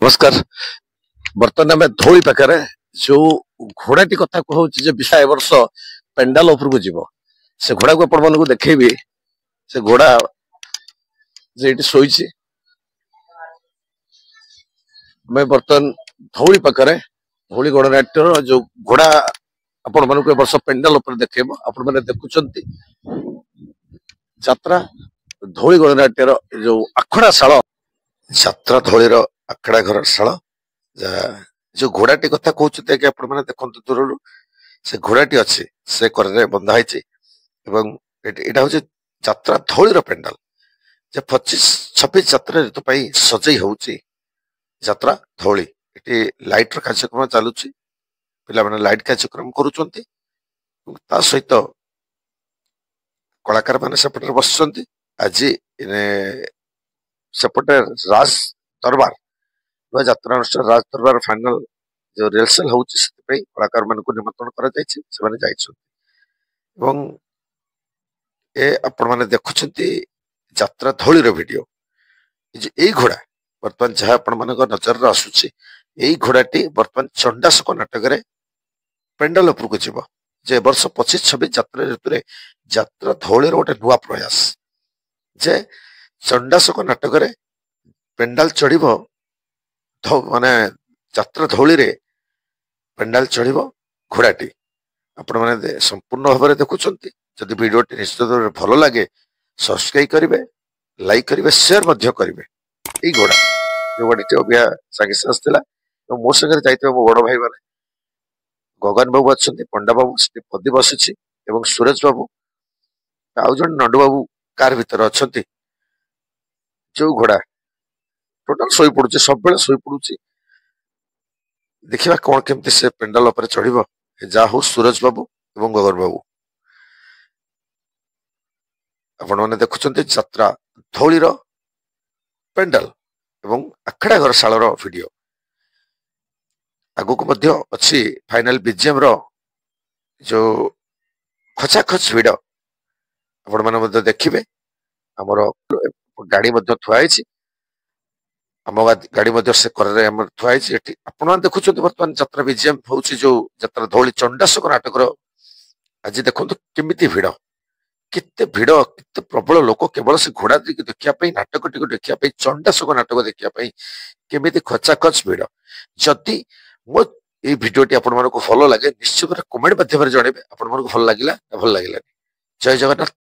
नमस्कार। बर्तमान आम धौली पाखे जो घोड़ाटी कथा कहूँ विषा ए वर्ष पेंडाल उपरको जीव से घोड़ा को आपण मानक देखी से घोड़ा जे शोची मैं बर्तमान धौली पाखे धौली गणनाट्यर जो घोड़ा आपण मानक वर्ष पेंडाल उपर देखेब आपण मैंने देखुंत यात्रा धौली गणनाट्यर जो आखड़ा शाल यात्रा धौलीर आखड़ा घर शाल जो घोड़ाटी कथा कहते कि आपण मैंने देखते दूर से घोड़ाटी अच्छी से कर बंधा यहाँ हूँ यात्रा धौलीर पेंडाल जे 25-26 यात्रा ऋतु सजई होची यात्रा धौली ये लाइट कार्यक्रम चलुची पिला माने लाइट कार्यक्रम करुचंती ता सहित कलाकार माने सेपटे बसचंती आज सेपटे राज दरबार यात्रा अनुष्ठान राज दरबार फाइनल जो रिहर्सल होची कलाकार मान को निमंत्रण करा जायछि से माने जायछि एवं ए आपण माने देखुचंती यात्रा धौली रो वीडियो ए घोड़ा वर्तमान जहाँ आपण मानक नजर आसुची यही घोड़ाटी वर्तमान चंडाशोक नाटक रे पेंडाल उपरको जीव जे वर्ष 25-26 यात्रा ऋतु यात्रा धौली गोटे नुआ प्रयास जे चंडाशोक नाटक रे पेंडाल चढ़ माने यात्रा धौली रे पेंडाल चढ़ घोड़ाटी आपण माने संपूर्ण भाव में देखुचंती जदि वीडियोटी निश्चित भल लगे सब्सक्राइब करेंगे लाइक करेंगे शेयर करेंगे यही घोड़ा जो गाड़ी सागे आसला मो संगे जाइए मो बड़ भाई मैंने गगन बाबू अच्छा पंडा बाबू पदी बसी सुरेश बाबू आउ जन नंडू बाबू कार भीतर अच्छा जो घोड़ा टोटाल शोई पड़ुचे सब बेले शोई पड़ुचे देखा कौन केमती से पेंडाल उपर चढ़ जा हो सूरज बाबू एवं गगन बाबू आपण मैंने देखुं यात्रा धौलीर पेंडाल एवं आखड़ा घर शालर वीडियो आगु को अच्छी फाइनल बीजीएम रो जो खचाखच भिड़ आपण मैंने देखिए आमर गाड़ी थुआई आम गाड़ी से कर थुआई आपण देखुं बर्तमान यात्रा बीजीएम हूँ जो यात्रा धौली चंडाशोक नाटक आज देखो केमिति भिड़ केते भिड़ केते प्रबल लोक केवल से घोड़ा देखापी नाटक टी देखापी चंडाशोक नाटक देखापी केमिति खचाखच भिड़ जदि मो ये भिडियोटी आपण मानक भल लगे निश्चित कमेंट माध्यम जनइबे आपण मानक भल लगिला भल लगिलानी। जय जगन्नाथ।